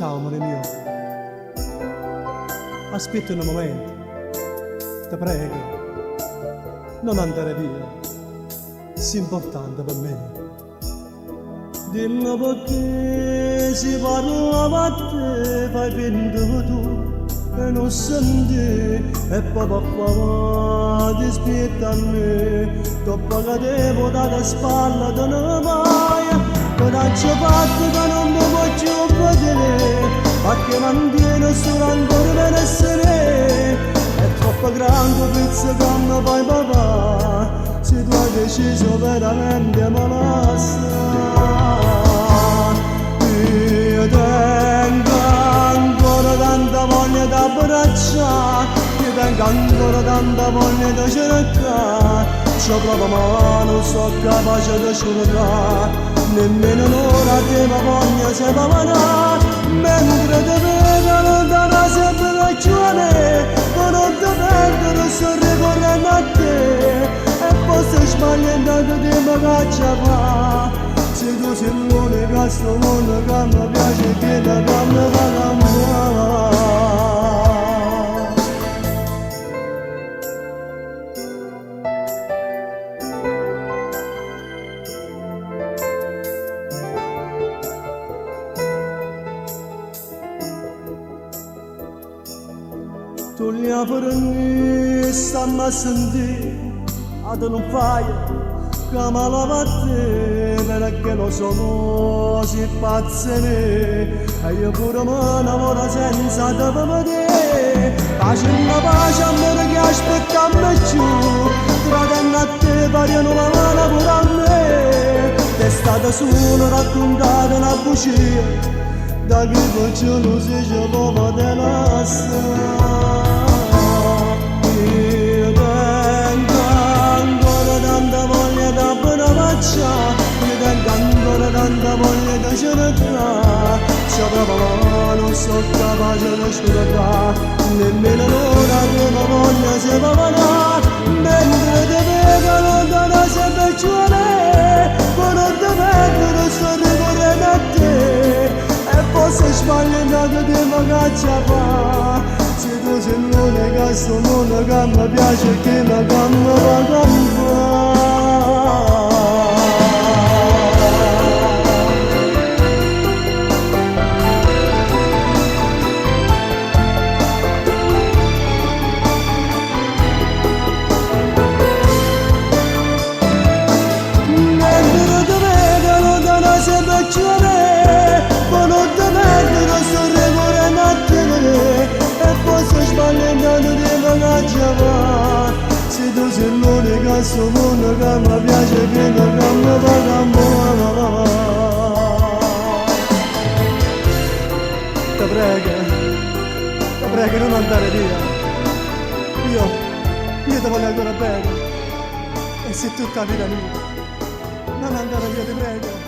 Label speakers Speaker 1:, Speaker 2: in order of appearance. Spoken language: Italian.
Speaker 1: Ciao amore mio, aspetta un momento, ti prego, non andare via, sei importante per me. Dimmi perché si parlava a te, fai finta tu e non senti, e poi per favore ti aspetta a me, dopo che devo dare spalla te ne vai, che non c'è fatto che non mi voglio vedere, ma che mantiene solo ancora per essere, è troppo grande pizza che mi fai papà, se tu hai deciso veramente me la io tengo ancora tanta voglia di abbracciare, io tengo ancora tanta voglia di cercare, c'ho proprio ma non sono capace di cercare, nemmeno un'ora di ma voglia se va manare, mentre ti vedo lontana sempre ragione, ma non ti perdo, sto ricorrendo a te, e poi sto sbagliando di me caccia fa. Se tu sei l'unica a sto mondo che mi piace che da che mi fa cambiare. Tu li apri stammi a sentire, a te non fai che me la batte, perché lo sono si pazzene, e io pure mi innamoro senza te vedere, pace una pace amore che aspettammi giù, tradendo a te pari non la mano pure a me, d'estate solo raccontare una bugia, da che faccio non si c'è l'uomo della strada. Io tengo ancora tanta voglia da abbracciare, io tengo ancora tanta voglia da cercare, se proprio non sono capace di cercare, nemmeno l'ora che la voglia si va manare, mentre ti vedo lontana sempre giù a me, ma non ti vedo, sto ricorrendo a te, e forse sbagliando di me caccia fa. Se tu sei l'unica a sto mondo che mi piace che mi va campare. Mentre ti vedo lontana sempre giù a me, ma non ti vedo, sto ricorrendo a te, forse sbagliando di me va, se tu sei l'unica a sto mondo che mi piace che mi va campare. Ti prego non andare via, io ti voglio ancora bene, e sei tutta vita mia, non andare via ti prego.